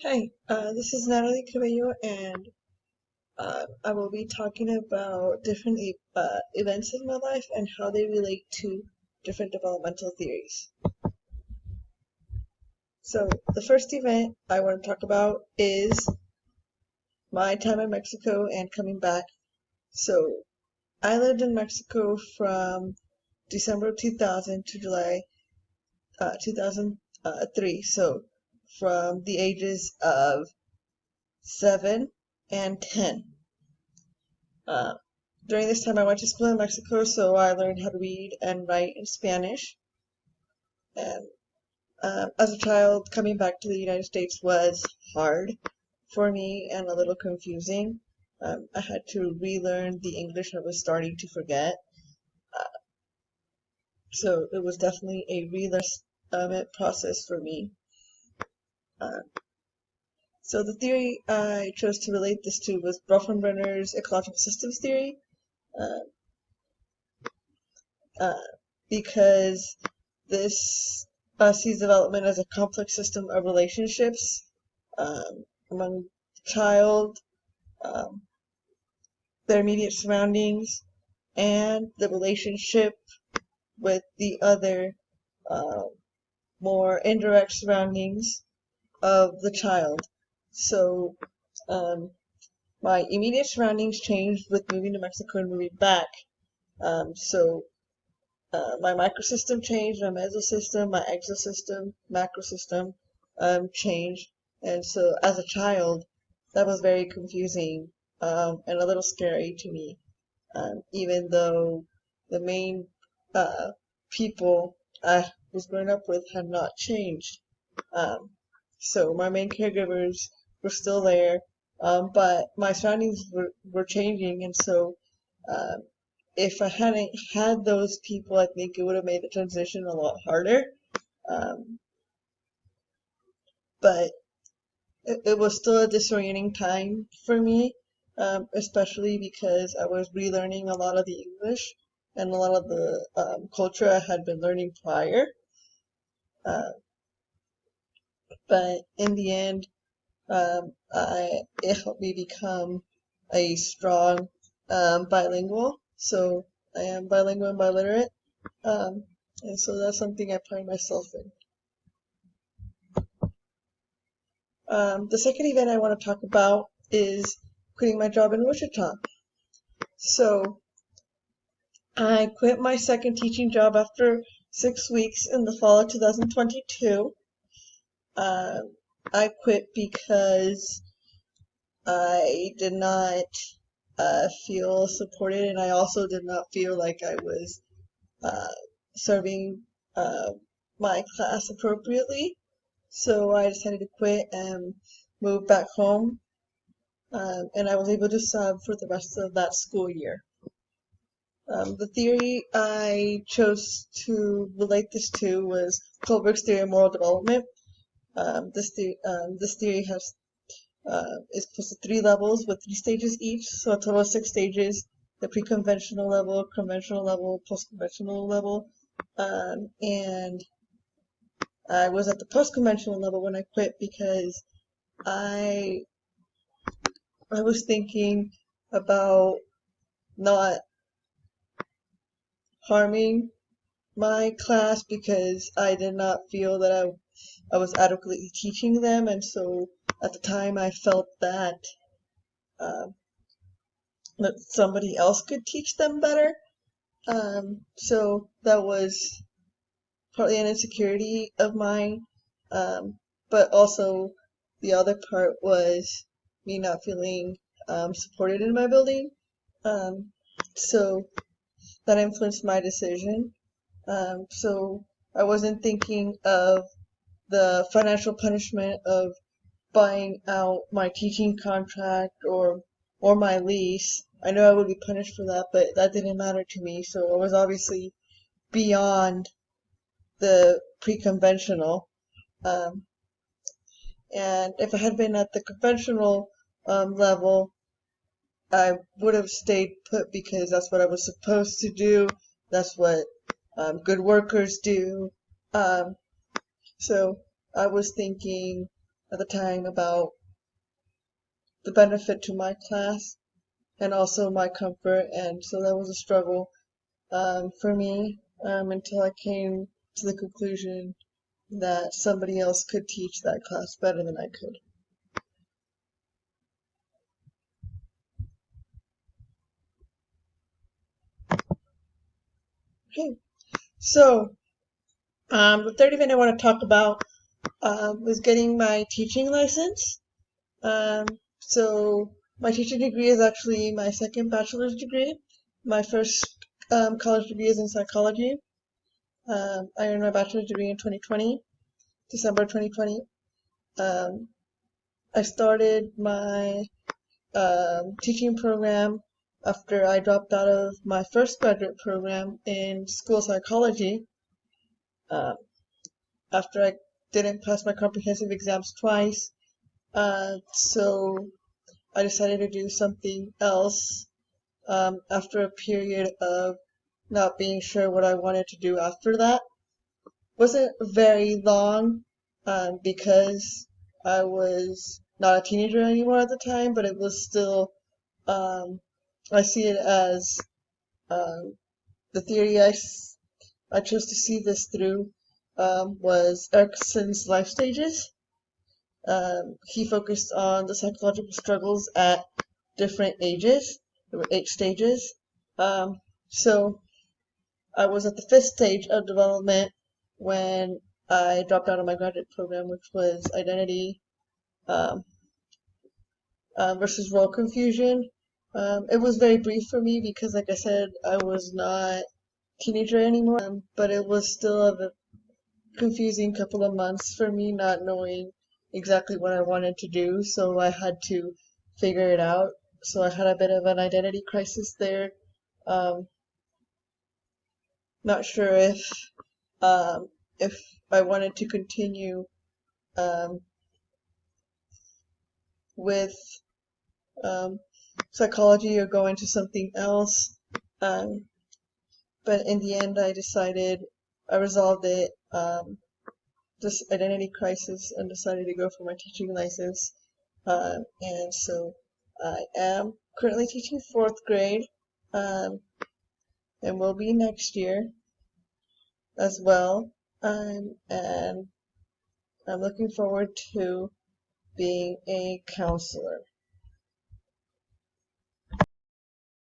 Hi, this is Natalie Cabello, and I will be talking about different events in my life and how they relate to different developmental theories. So, the first event I want to talk about is my time in Mexico and coming back. So, I lived in Mexico from December of 2000 to July 2003. So, from the ages of 7 and 10. Uh, During this time, I went to school in Mexico, so I learned how to read and write in Spanish. And as a child, coming back to the United States was hard for me and a little confusing. I had to relearn the English I was starting to forget. So it was definitely a relearning process for me. Uh, so the theory I chose to relate this to was Bronfenbrenner's ecological systems theory. Uh, uh, because this sees development as a complex system of relationships among the child, um, their immediate surroundings, and the relationship with the other uh, more indirect surroundings of the child. So my immediate surroundings changed with moving to Mexico and moving back. So my microsystem changed, my mesosystem, my exosystem, macrosystem changed. And so as a child, that was very confusing and a little scary to me, even though the main uh, people I was growing up with had not changed. Um, so my main caregivers were still there, but my surroundings were changing, and so um, if I hadn't had those people, I think it would have made the transition a lot harder. Um, but it was still a disorienting time for me, especially because I was relearning a lot of the English and a lot of the culture I had been learning prior. Uh, but in the end, it helped me become a strong bilingual. So I am bilingual and biliterate. Um, and so that's something I pride myself in. The second event I want to talk about is quitting my job in Wichita. So I quit my second teaching job after 6 weeks in the fall of 2022. I quit because I did not feel supported, and I also did not feel like I was uh, serving uh, my class appropriately. So I decided to quit and move back home, and I was able to sub for the rest of that school year. The theory I chose to relate this to was Kohlberg's theory of moral development. This theory has is composed of 3 levels with 3 stages each, so a total of 6 stages: the pre-conventional level, conventional level, post-conventional level, and I was at the post-conventional level when I quit because I I was thinking about not harming my class because I did not feel that I was adequately teaching them, and so at the time I felt uh, that somebody else could teach them better. So that was partly an insecurity of mine, but also the other part was me not feeling supported in my building. Um, so that influenced my decision. So I wasn't thinking of the financial punishment of buying out my teaching contract or my lease. I know I would be punished for that, but that didn't matter to me. So I was obviously beyond the pre-conventional. Um, and if I had been at the conventional level, I would have stayed put because that's what I was supposed to do. That's what good workers do. Um, so I was thinking at the time about the benefit to my class and also my comfort, and so that was a struggle for me until I came to the conclusion that somebody else could teach that class better than I could. Okay, so the third event I want to talk about was getting my teaching license. Um, so my teaching degree is actually my second bachelor's degree. My first college degree is in psychology. I earned my bachelor's degree in 2020, December 2020. Um, I started my teaching program after I dropped out of my first graduate program in school psychology. Um, After I didn't pass my comprehensive exams twice, so I decided to do something else after a period of not being sure what I wanted to do after that. Wasn't very long because I was not a teenager anymore at the time, but it was still, I see it as the theory I chose to see this through was Erickson's life stages. He focused on the psychological struggles at different ages. There were 8 stages. So I was at the 5th stage of development when I dropped out of my graduate program, which was identity um, versus role confusion. It was very brief for me because, like I said, I was not a teenager anymore, but it was still a confusing couple of months for me, not knowing exactly what I wanted to do, so I had to figure it out. So I had a bit of an identity crisis there. Um, Not sure um, if I wanted to continue um, with um, psychology or go into something else. Um, but in the end, I resolved it, this identity crisis, and decided to go for my teaching license. And so I am currently teaching 4th grade, um, and will be next year as well. And I'm looking forward to being a counselor.